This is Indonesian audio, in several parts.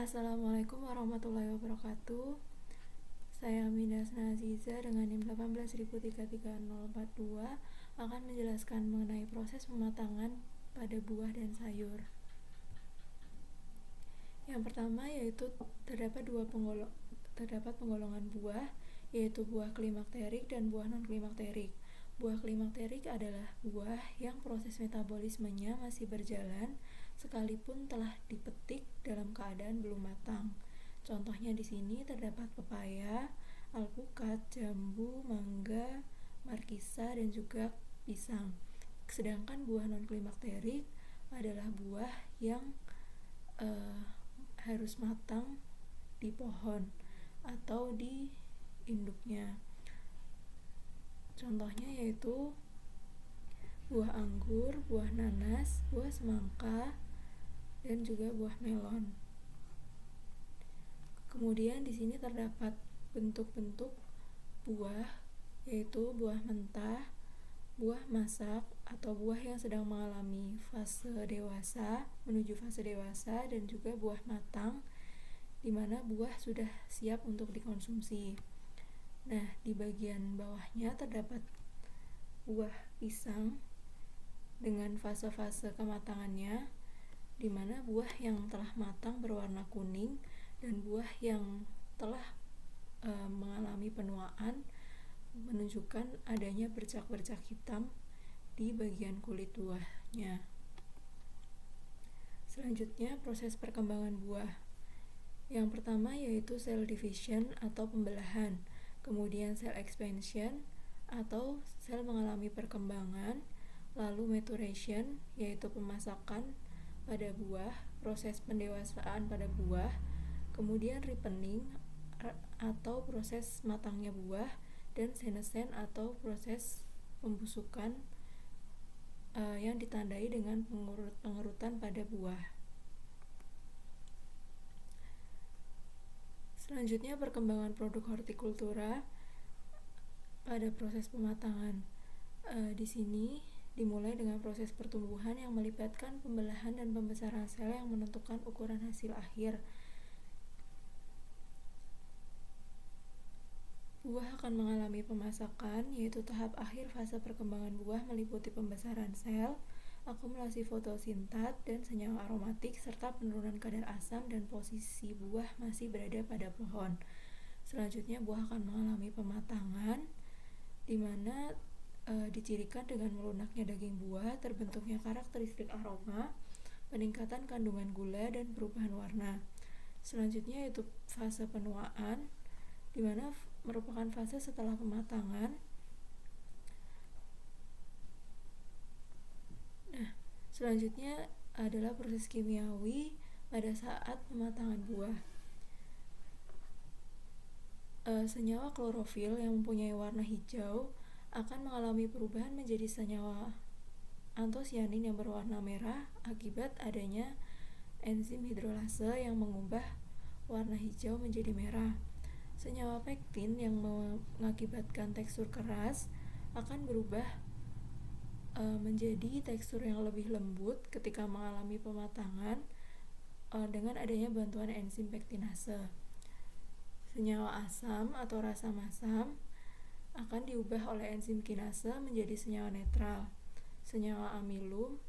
Assalamualaikum warahmatullahi wabarakatuh. Saya Aminah Naziza dengan NIM 180334042 akan menjelaskan mengenai proses pematangan pada buah dan sayur. Yang pertama yaitu terdapat penggolongan buah, yaitu buah klimakterik dan buah non-klimakterik. Buah klimakterik adalah buah yang proses metabolismenya masih berjalan sekalipun telah dipetik dalam keadaan belum matang. Contohnya di sini terdapat pepaya, alpukat, jambu, mangga, markisa, dan juga pisang. Sedangkan buah non-klimakterik adalah buah yang harus matang di pohon atau di induknya. Contohnya yaitu buah anggur, buah nanas, buah semangka, dan juga buah melon. Kemudian di sini terdapat bentuk-bentuk buah, yaitu buah mentah, buah masak atau buah yang sedang mengalami fase dewasa menuju fase dewasa, dan juga buah matang di mana buah sudah siap untuk dikonsumsi. Nah, di bagian bawahnya terdapat buah pisang dengan fase-fase kematangannya, di mana buah yang telah matang berwarna kuning dan buah yang telah mengalami penuaan menunjukkan adanya bercak-bercak hitam di bagian kulit buahnya. Selanjutnya, proses perkembangan buah. Yang pertama yaitu cell division atau pembelahan, kemudian cell expansion atau sel mengalami perkembangan, lalu maturation yaitu pemasakan pada buah, proses pendewasaan pada buah, kemudian ripening atau proses matangnya buah, dan senescence atau proses pembusukan yang ditandai dengan pengerutan pada buah. Selanjutnya, perkembangan produk hortikultura pada proses pematangan. Di sini dimulai dengan proses pertumbuhan yang melibatkan pembelahan dan pembesaran sel yang menentukan ukuran hasil akhir. Buah akan mengalami pemasakan, yaitu tahap akhir fase perkembangan buah meliputi pembesaran sel, akumulasi fotosintat dan senyawa aromatik, serta penurunan kadar asam dan posisi buah masih berada pada pohon. Selanjutnya, buah akan mengalami pematangan, di mana dicirikan dengan melunaknya daging buah, terbentuknya karakteristik aroma, peningkatan kandungan gula, dan perubahan warna. Selanjutnya yaitu fase penuaan, di mana merupakan fase setelah pematangan. Selanjutnya adalah proses kimiawi pada saat pematangan buah. Senyawa klorofil yang mempunyai warna hijau akan mengalami perubahan menjadi senyawa antosianin yang berwarna merah akibat adanya enzim hidrolase yang mengubah warna hijau menjadi merah. Senyawa pektin yang mengakibatkan tekstur keras akan berubah menjadi tekstur yang lebih lembut ketika mengalami pematangan dengan adanya bantuan enzim pektinase. Senyawa asam atau rasa masam akan diubah oleh enzim kinase menjadi senyawa netral. Senyawa amilum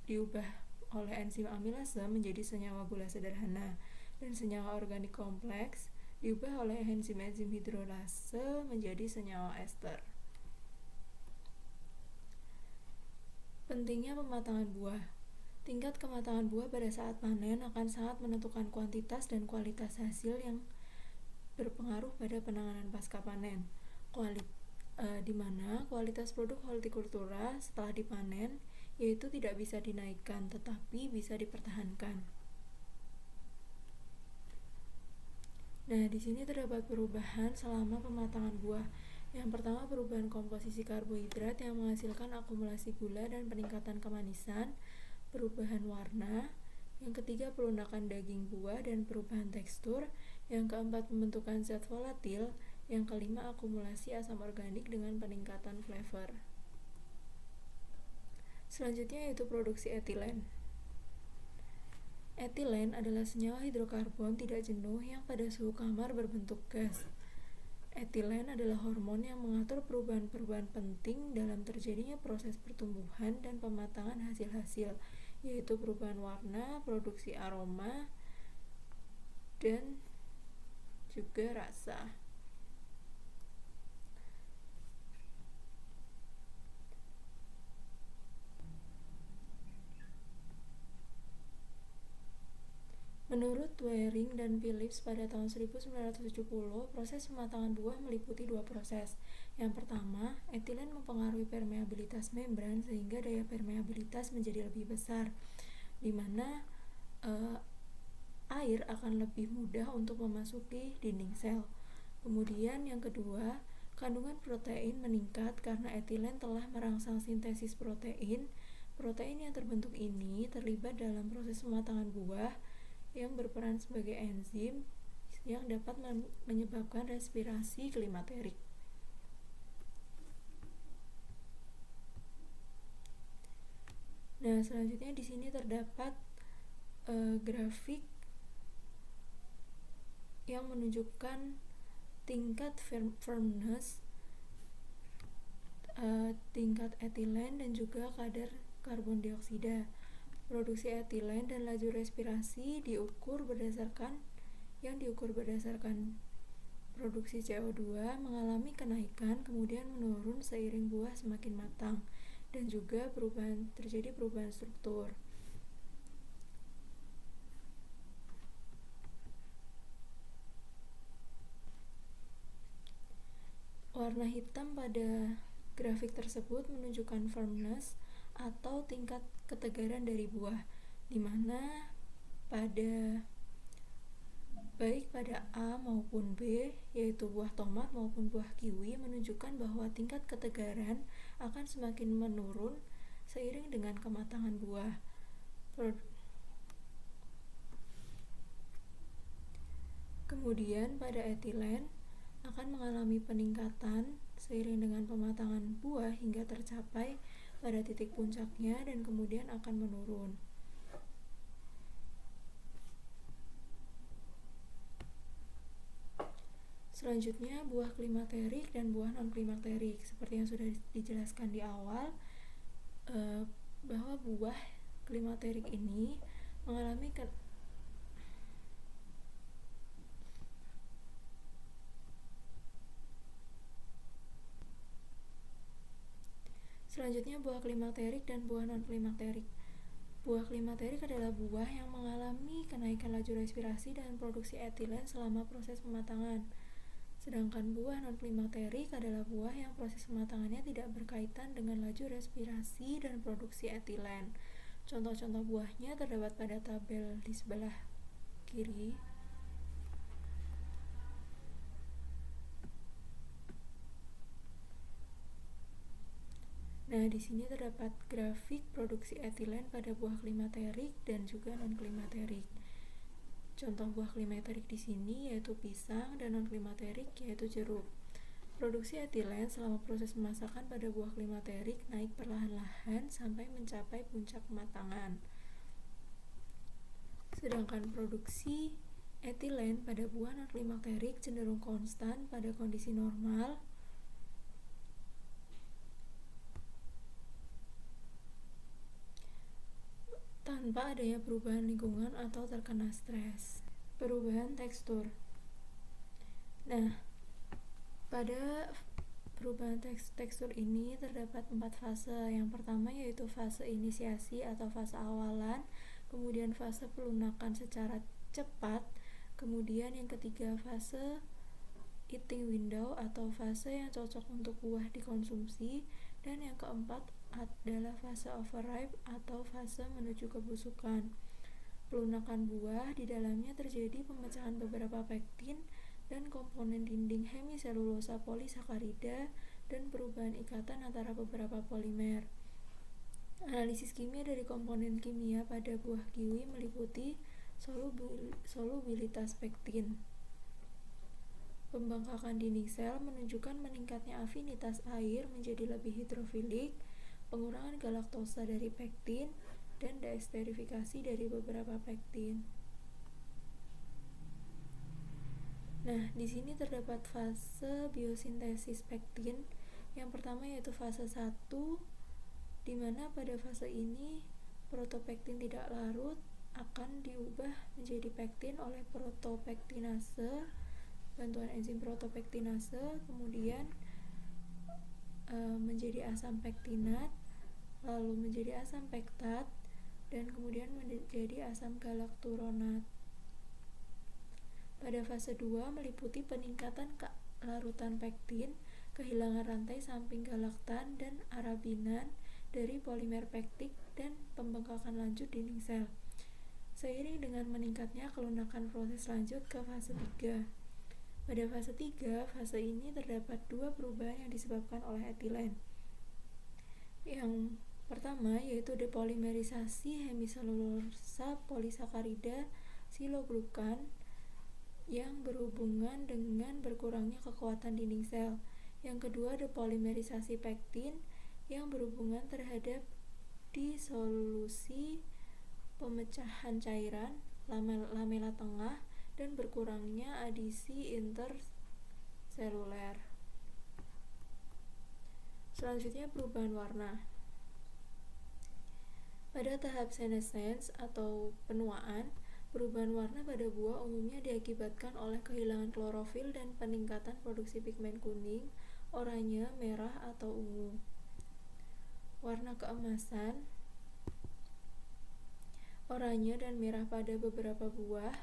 diubah oleh enzim amilase menjadi senyawa gula sederhana, dan senyawa organik kompleks diubah oleh enzim-enzim hidrolase menjadi senyawa ester. Pentingnya pematangan buah. Tingkat kematangan buah pada saat panen akan sangat menentukan kuantitas dan kualitas hasil yang berpengaruh pada penanganan pasca panen. Di mana kualitas produk hortikultura setelah dipanen yaitu tidak bisa dinaikkan tetapi bisa dipertahankan. Nah, di sini terdapat perubahan selama pematangan buah. Yang pertama, perubahan komposisi karbohidrat yang menghasilkan akumulasi gula dan peningkatan kemanisan, perubahan warna. Yang ketiga, pelunakan daging buah dan perubahan tekstur. Yang keempat, pembentukan zat volatil. Yang kelima, akumulasi asam organik dengan peningkatan flavor. Selanjutnya yaitu produksi etilen. Etilen adalah senyawa hidrokarbon tidak jenuh yang pada suhu kamar berbentuk gas. Etilen adalah hormon yang mengatur perubahan-perubahan penting dalam terjadinya proses pertumbuhan dan pematangan hasil-hasil, yaitu perubahan warna, produksi aroma, dan juga rasa. Menurut Waring dan Phillips pada tahun 1970, proses pematangan buah meliputi dua proses. Yang pertama, etilen mempengaruhi permeabilitas membran sehingga daya permeabilitas menjadi lebih besar, di mana air akan lebih mudah untuk memasuki dinding sel. Kemudian yang kedua, kandungan protein meningkat karena etilen telah merangsang sintesis protein. Protein yang terbentuk ini terlibat dalam proses pematangan buah yang berperan sebagai enzim yang dapat menyebabkan respirasi klimaterik. Nah, selanjutnya di sini terdapat grafik yang menunjukkan tingkat firmness, tingkat etilen dan juga kadar karbon dioksida. Produksi etilen dan laju respirasi diukur berdasarkan produksi CO2 mengalami kenaikan kemudian menurun seiring buah semakin matang, dan juga terjadi perubahan struktur. Warna hitam pada grafik tersebut menunjukkan firmness atau tingkat ketegaran dari buah, di mana baik pada A maupun B, yaitu buah tomat maupun buah kiwi, menunjukkan bahwa tingkat ketegaran akan semakin menurun seiring dengan kematangan buah. Kemudian pada etilen akan mengalami peningkatan seiring dengan pematangan buah hingga tercapai pada titik puncaknya dan kemudian akan menurun. Selanjutnya buah klimakterik dan buah non-klimakterik. Seperti yang sudah dijelaskan di awal, bahwa buah klimakterik ini mengalami Selanjutnya buah klimakterik dan buah non-klimakterik. Buah klimakterik adalah buah yang mengalami kenaikan laju respirasi dan produksi etilen selama proses pematangan. Sedangkan buah non-klimakterik adalah buah yang proses pematangannya tidak berkaitan dengan laju respirasi dan produksi etilen. Contoh-contoh buahnya terdapat pada tabel di sebelah kiri. Nah, di sini terdapat grafik produksi etilen pada buah klimakterik dan juga non-klimakterik. Contoh buah klimakterik di sini yaitu pisang, dan non-klimakterik yaitu jeruk. Produksi etilen selama proses pemasakan pada buah klimakterik naik perlahan-lahan sampai mencapai puncak kematangan. Sedangkan produksi etilen pada buah non-klimakterik cenderung konstan pada kondisi normal tanpa adanya perubahan lingkungan atau terkena stres. Perubahan tekstur. Nah, pada perubahan tekstur ini terdapat 4 fase. Yang pertama yaitu fase inisiasi atau fase awalan, kemudian fase pelunakan secara cepat, kemudian yang ketiga fase eating window atau fase yang cocok untuk buah dikonsumsi, dan yang keempat adalah fase overripe atau fase menuju kebusukan. Pelunakan buah di dalamnya terjadi pemecahan beberapa pektin dan komponen dinding hemiselulosa polisakarida dan perubahan ikatan antara beberapa polimer. Analisis kimia dari komponen kimia pada buah kiwi meliputi solubilitas pektin. Pembengkakan dinding sel menunjukkan meningkatnya afinitas air menjadi lebih hidrofilik, pengurangan galaktosa dari pektin, dan deesterifikasi dari beberapa pektin. Nah, di sini terdapat fase biosintesis pektin. Yang pertama yaitu fase 1, di mana pada fase ini protopektin tidak larut akan diubah menjadi pektin oleh protopektinase, bantuan enzim protopektinase, kemudian menjadi asam pektinat, lalu menjadi asam pektat, dan kemudian menjadi asam galakturonat. Pada fase 2 meliputi peningkatan kelarutan pektin, kehilangan rantai samping galaktan dan arabinan dari polimer pektik, dan pembengkakan lanjut dinding sel. Seiring dengan meningkatnya kelunakan, proses lanjut ke fase 3. Pada fase 3, fase ini terdapat 2 perubahan yang disebabkan oleh etilen. Yang pertama yaitu depolimerisasi hemiselulosa polisakarida siloglukan yang berhubungan dengan berkurangnya kekuatan dinding sel. Yang kedua, depolimerisasi pektin yang berhubungan terhadap disolusi pemecahan cairan lamela tengah dan berkurangnya adisi interseluler. Selanjutnya, perubahan warna. Pada tahap senescence atau penuaan, perubahan warna pada buah umumnya diakibatkan oleh kehilangan klorofil dan peningkatan produksi pigmen kuning, oranye, merah, atau ungu. Warna keemasan, oranye dan merah pada beberapa buah.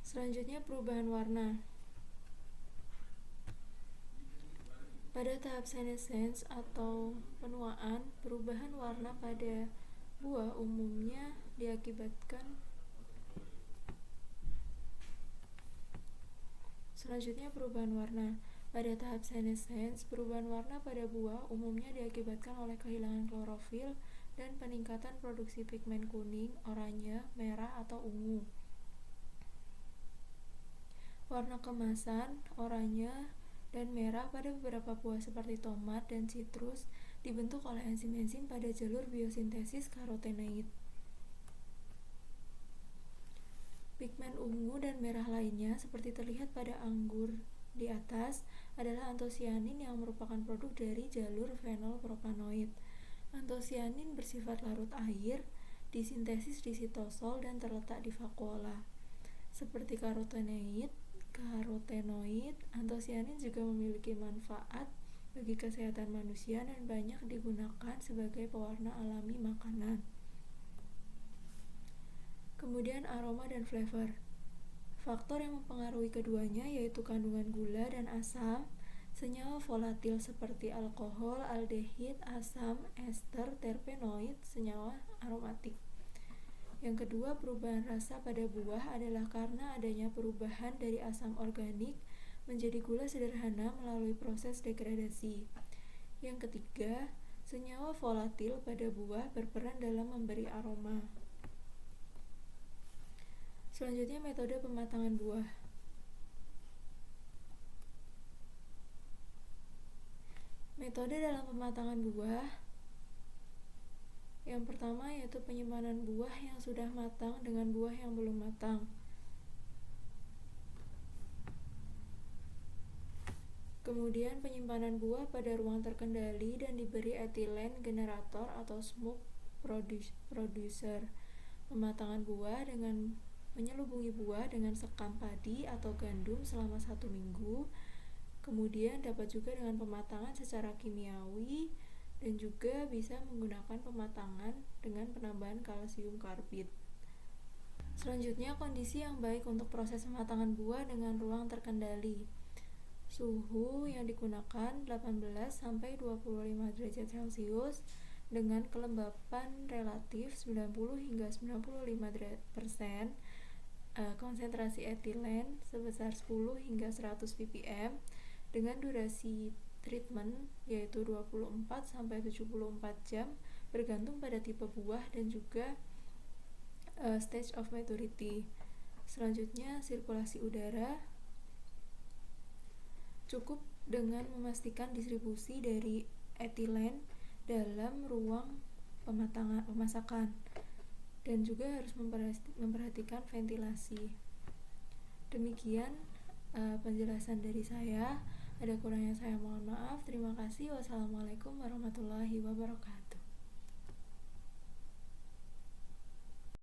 Selanjutnya, perubahan warna. Pada tahap senescence atau penuaan, perubahan warna pada buah umumnya diakibatkan. Selanjutnya, perubahan warna. Pada tahap senescence, perubahan warna pada buah umumnya diakibatkan oleh kehilangan klorofil dan peningkatan produksi pigmen kuning, oranye, merah, atau ungu. Warna kemasan, oranye dan merah pada beberapa buah seperti tomat dan sitrus dibentuk oleh enzim-enzim pada jalur biosintesis karotenoid. Pigmen ungu dan merah lainnya seperti terlihat pada anggur di atas adalah antosianin yang merupakan produk dari jalur fenolpropanoid. Antosianin bersifat larut air, disintesis di sitosol dan terletak di vakuola. Seperti karotenoid, antosianin juga memiliki manfaat bagi kesehatan manusia dan banyak digunakan sebagai pewarna alami makanan. Kemudian aroma dan flavor. Faktor yang mempengaruhi keduanya yaitu kandungan gula dan asam, senyawa volatil seperti alkohol, aldehid, asam, ester, terpenoid, senyawa aromatik. Yang kedua, perubahan rasa pada buah adalah karena adanya perubahan dari asam organik menjadi gula sederhana melalui proses degradasi. Yang ketiga, senyawa volatil pada buah berperan dalam memberi aroma. Selanjutnya, metode pematangan buah. Metode dalam pematangan buah. Yang pertama yaitu penyimpanan buah yang sudah matang dengan buah yang belum matang. Kemudian penyimpanan buah pada ruang terkendali dan diberi etilen generator atau smoke producer. Pematangan buah dengan menyelubungi buah dengan sekam padi atau gandum selama 1 minggu. Kemudian dapat juga dengan pematangan secara kimiawi dan juga bisa menggunakan pematangan dengan penambahan kalsium karbid. Selanjutnya, kondisi yang baik untuk proses pematangan buah dengan ruang terkendali. Suhu yang digunakan 18-25 derajat Celcius dengan kelembapan relatif 90 hingga 95%, konsentrasi etilen sebesar 10 hingga 100 ppm dengan durasi treatment yaitu 24-74 jam bergantung pada tipe buah dan juga stage of maturity. Selanjutnya, sirkulasi udara. Cukup dengan memastikan distribusi dari etilen dalam ruang pemasakan, dan juga harus memperhatikan ventilasi. Demikian penjelasan dari saya. Ada kurangnya saya mohon maaf. Terima kasih. Wassalamualaikum warahmatullahi wabarakatuh.